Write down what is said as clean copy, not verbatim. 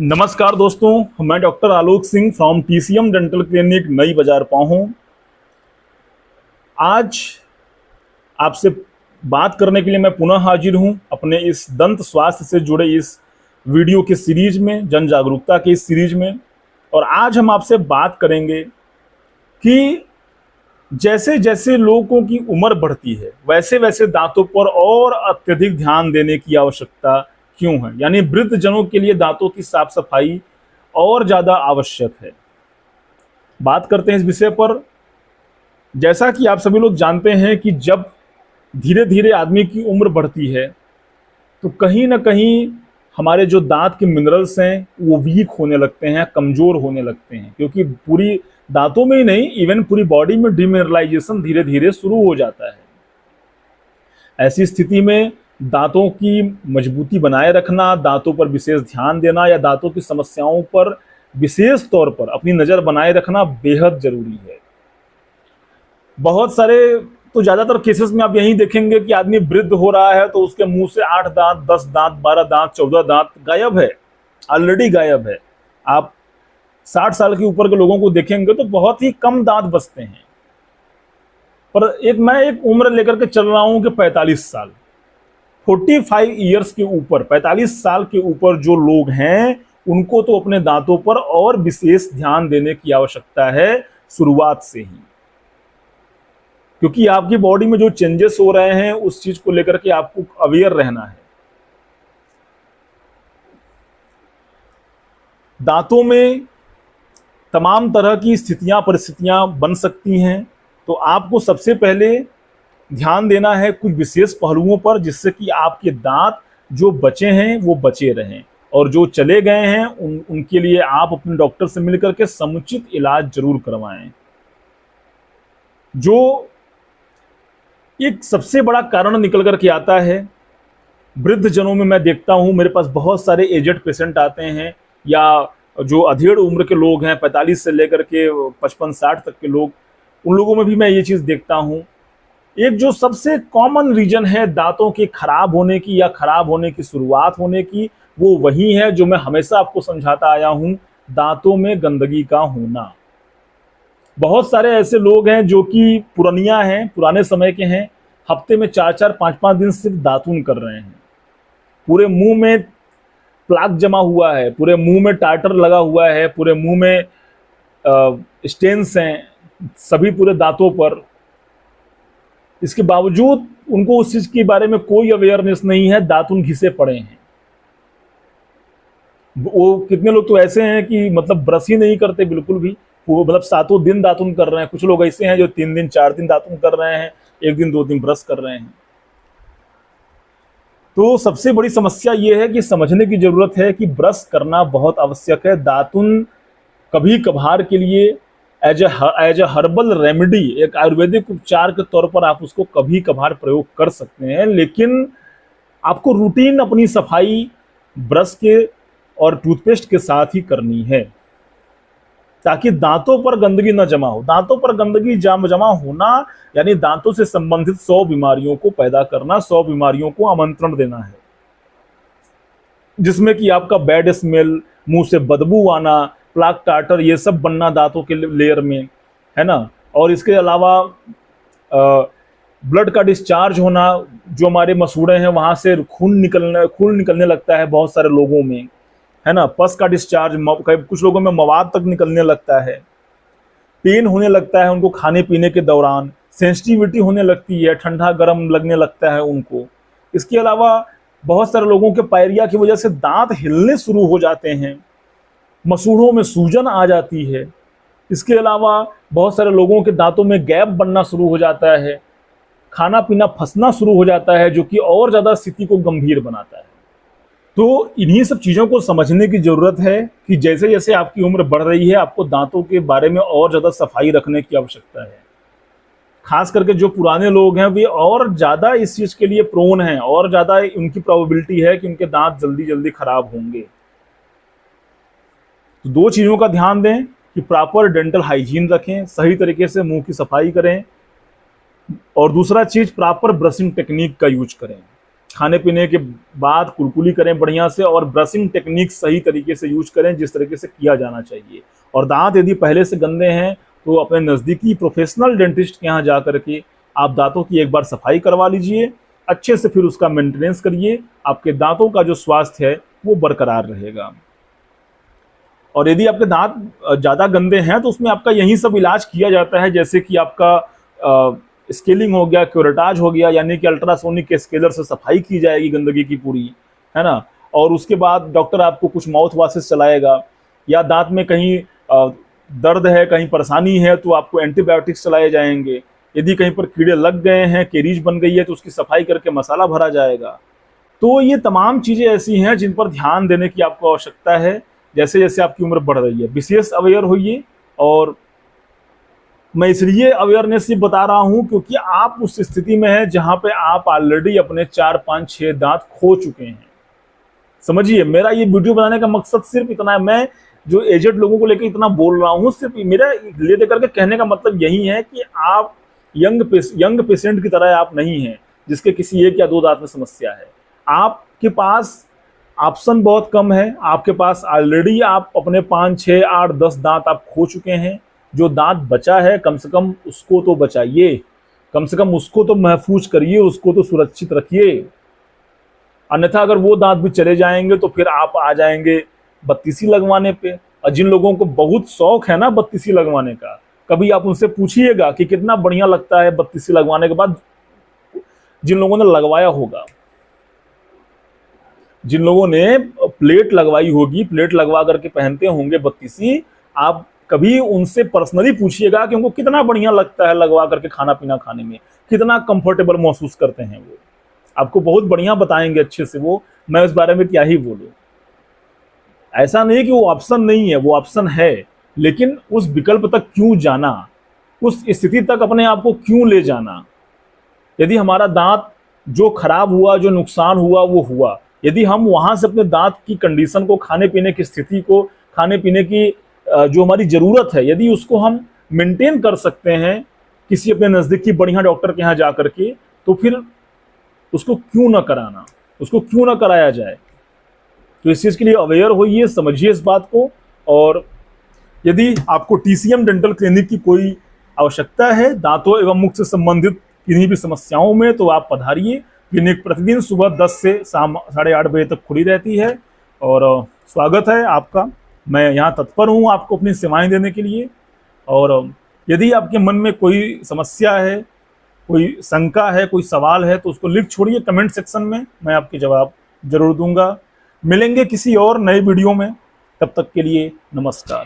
नमस्कार दोस्तों, मैं doctor Alok Singh from TCM dental clinic नई बाजार पाहू। आज आपसे बात करने के लिए मैं पुनः हाजिर हूं अपने इस दंत स्वास्थ्य से जुड़े इस वीडियो के सीरीज में, जन जागरूकता के इस सीरीज में। और आज हम आपसे बात करेंगे कि जैसे जैसे लोगों की उम्र बढ़ती है वैसे वैसे दांतों पर और अत्यधिक ध्यान देने की आवश्यकता क्यों है, यानी वृद्ध जनों के लिए दांतों की साफ सफाई और ज्यादा आवश्यक है। बात करते हैं इस विषय पर। जैसा कि आप सभी लोग जानते हैं कि जब धीरे धीरे आदमी की उम्र बढ़ती है तो कहीं ना कहीं हमारे जो दांत के मिनरल्स हैं वो वीक होने लगते हैं, कमजोर होने लगते हैं, क्योंकि पूरी दांतों में ही नहीं, इवन पूरी बॉडी में डिमिनरलाइजेशन धीरे धीरे शुरू हो जाता है। ऐसी स्थिति में दांतों की मजबूती बनाए रखना, दांतों पर विशेष ध्यान देना या दांतों की समस्याओं पर विशेष तौर पर अपनी नजर बनाए रखना बेहद जरूरी है। बहुत सारे तो ज्यादातर केसेस में आप यही देखेंगे कि आदमी वृद्ध हो रहा है तो उसके मुंह से 8 दांत, 10 दांत, 12 दांत, 14 दांत गायब है, ऑलरेडी गायब है। आप 60 साल के ऊपर के लोगों को देखेंगे तो बहुत ही कम दांत बचते हैं। पर मैं एक उम्र लेकर के चल रहा हूं कि 45 साल, 45 ईयर्स के ऊपर, 45 साल के ऊपर जो लोग हैं उनको तो अपने दांतों पर और विशेष ध्यान देने की आवश्यकता है शुरुआत से ही, क्योंकि आपकी बॉडी में जो चेंजेस हो रहे हैं उस चीज को लेकर के आपको अवेयर रहना है। दांतों में तमाम तरह की स्थितियां, परिस्थितियां बन सकती हैं, तो आपको सबसे पहले ध्यान देना है कुछ विशेष पहलुओं पर, जिससे कि आपके दांत जो बचे हैं वो बचे रहें, और जो चले गए हैं उनके लिए आप अपने डॉक्टर से मिलकर के समुचित इलाज जरूर करवाएं। जो एक सबसे बड़ा कारण निकल करके आता है वृद्ध जनों में, मैं देखता हूं मेरे पास बहुत सारे एजेड पेशेंट आते हैं, या जो अधेड़ उम्र के लोग हैं, 45 से लेकर के 55-60 तक के लोग, उन लोगों में भी मैं ये चीज देखता हूं। एक जो सबसे कॉमन रीजन है दांतों के खराब होने की या खराब होने की शुरुआत होने की, वो वही है जो मैं हमेशा आपको समझाता आया हूं, दांतों में गंदगी का होना। बहुत सारे ऐसे लोग हैं जो कि पुरानिया हैं, पुराने समय के हैं, हफ्ते में 4-4, 5-5 दिन सिर्फ दातून कर रहे हैं, पूरे मुंह में प्लाक जमा हुआ है, पूरे मुंह में टार्टर लगा हुआ है, पूरे मुंह में स्टेन्स हैं सभी पूरे दांतों पर। इसके बावजूद उनको उस चीज के बारे में कोई अवेयरनेस नहीं है, दातून घिसे पड़े हैं। वो कितने लोग तो ऐसे हैं कि मतलब ब्रश ही नहीं करते बिल्कुल भी, वो मतलब 7 दिन दातून कर रहे हैं। कुछ लोग ऐसे हैं जो 3 दिन 4 दिन दातून कर रहे हैं, 1 दिन 2 दिन ब्रश कर रहे हैं। तो सबसे बड़ी समस्या ये है कि समझने की जरूरत है कि ब्रश करना बहुत आवश्यक है। दातून कभी कभार के लिए एज ए हर्बल रेमेडी, एक आयुर्वेदिक उपचार के तौर पर आप उसको कभी कभार प्रयोग कर सकते हैं, लेकिन आपको रूटीन अपनी सफाई ब्रश के और टूथपेस्ट के साथ ही करनी है, ताकि दांतों पर गंदगी न जमा हो। दांतों पर गंदगी जमा होना यानी दांतों से संबंधित 100 बीमारियों को पैदा करना, 100 बीमारियों को आमंत्रण देना है, जिसमें कि आपका बैड स्मेल, मुंह से बदबू आना, प्लाक टार्टर, ये सब बनना दांतों के लेयर में, है ना। और इसके अलावा ब्लड का डिस्चार्ज होना, जो हमारे मसूड़े हैं वहां से खून निकलने लगता है बहुत सारे लोगों में, है ना। पस का डिस्चार्ज, कुछ लोगों में मवाद तक निकलने लगता है, पेन होने लगता है उनको खाने पीने के दौरान, सेंसिटिविटी होने लगती है, ठंडा गर्म लगने लगता है उनको। इसके अलावा बहुत सारे लोगों के पायरिया की वजह से दांत हिलने शुरू हो जाते हैं, मसूड़ों में सूजन आ जाती है। इसके अलावा बहुत सारे लोगों के दांतों में गैप बनना शुरू हो जाता है, खाना पीना फंसना शुरू हो जाता है, जो कि और ज्यादा स्थिति को गंभीर बनाता है। तो इन्हीं सब चीजों को समझने की जरूरत है कि जैसे जैसे आपकी उम्र बढ़ रही है आपको दांतों के बारे में और ज्यादा सफाई रखने की आवश्यकता है। खास करके जो पुराने लोग हैं वे और ज्यादा इस चीज के लिए प्रोन हैं, और ज्यादा उनकी प्रोबेबिलिटी है कि उनके दांत जल्दी जल्दी खराब होंगे। तो 2 चीजों का ध्यान दें कि प्रॉपर डेंटल हाइजीन रखें, सही तरीके से मुंह की सफाई करें, और दूसरा चीज प्रॉपर ब्रशिंग टेक्निक का यूज करें। खाने पीने के बाद कुलकुली करें बढ़िया से, और ब्रशिंग टेक्निक सही तरीके से यूज करें जिस तरीके से किया जाना चाहिए। और दांत यदि पहले से गंदे हैं तो अपने नज़दीकी प्रोफेशनल डेंटिस्ट के यहाँ जा करके आप दांतों की एक बार सफाई करवा लीजिए, अच्छे से फिर उसका मेंटेनेंस करिए, आपके दांतों का जो स्वास्थ्य है वो बरकरार रहेगा। और यदि आपके दांत ज़्यादा गंदे हैं तो उसमें आपका यही सब इलाज किया जाता है, जैसे कि आपका स्केलिंग हो गया, क्यूरेटाज हो गया, यानी कि अल्ट्रासोनिक के स्केलर से सफाई की जाएगी गंदगी की पूरी, है ना। और उसके बाद डॉक्टर आपको कुछ माउथ वॉशेस चलाएगा, या दांत में कहीं दर्द है, कहीं परेशानी है तो आपको एंटीबायोटिक्स चलाए जाएंगे। यदि कहीं पर कीड़े लग गए हैं, केरीज बन गई है तो उसकी सफाई करके मसाला भरा जाएगा। तो ये तमाम चीज़ें ऐसी हैं जिन पर ध्यान देने की आपको आवश्यकता है जैसे जैसे आपकी उम्र बढ़ रही है। विशेष अवेयर होइए, और मैं इसलिए अवेयरनेस ये बता रहा हूँ क्योंकि आप उस स्थिति में हैं जहाँ पे आप ऑलरेडी अपने 4, 5, 6 दांत खो चुके हैं। समझिए, मेरा ये वीडियो बनाने का मकसद सिर्फ इतना है, मैं जो एजेड लोगों को लेकर इतना बोल रहा हूँ, सिर्फ मेरा ले दे करके कहने का मतलब यही है कि आप यंग पेशेंट की तरह आप नहीं हैं जिसके किसी 1 या 2 दांत में समस्या है। आपके पास ऑप्शन बहुत कम है, आपके पास ऑलरेडी आप अपने 5, 6, 8, 10 दांत आप खो चुके हैं। जो दांत बचा है कम से कम उसको तो बचाइए, कम से कम उसको तो महफूज करिए, उसको तो सुरक्षित रखिए। अन्यथा अगर वो दांत भी चले जाएंगे तो फिर आप आ जाएंगे बत्तीसी लगवाने पे। और जिन लोगों को बहुत शौक है ना बत्तीसी लगवाने का, कभी आप उनसे पूछिएगा कि कितना बढ़िया लगता है बत्तीसी लगवाने के बाद। जिन लोगों ने लगवाया होगा, जिन लोगों ने प्लेट लगवाई होगी, प्लेट लगवा करके पहनते होंगे बत्तीसी, आप कभी उनसे पर्सनली पूछिएगा कि उनको कितना बढ़िया लगता है लगवा करके खाना पीना खाने में, कितना कंफर्टेबल महसूस करते हैं वो। आपको बहुत बढ़िया बताएंगे अच्छे से वो, मैं इस बारे में क्या ही बोलूं। ऐसा नहीं कि वो ऑप्शन नहीं है, वो ऑप्शन है, लेकिन उस विकल्प तक क्यों जाना, उस स्थिति तक अपने आप को क्यों ले जाना। यदि हमारा दांत जो खराब हुआ, जो नुकसान हुआ वो हुआ, यदि हम वहां से अपने दांत की कंडीशन को, खाने पीने की स्थिति को, खाने पीने की जो हमारी जरूरत है, यदि उसको हम मेंटेन कर सकते हैं किसी अपने नजदीकी बढ़िया डॉक्टर के यहाँ जा करके, तो फिर उसको क्यों ना कराना, उसको क्यों ना कराया जाए। तो इस चीज के लिए अवेयर होइए, समझिए इस बात को। और यदि आपको TCM डेंटल क्लिनिक की कोई आवश्यकता है दांतों एवं मुख से संबंधित किन्हीं भी समस्याओं में, तो आप पधारिए। क्लिनिक प्रतिदिन सुबह 10 से शाम 8:30 बजे तक खुली रहती है, और स्वागत है आपका। मैं यहाँ तत्पर हूँ आपको अपनी सेवाएं देने के लिए। और यदि आपके मन में कोई समस्या है, कोई शंका है, कोई सवाल है, तो उसको लिख छोड़िए कमेंट सेक्शन में, मैं आपके जवाब जरूर दूंगा। मिलेंगे किसी और नए वीडियो में, तब तक के लिए नमस्कार।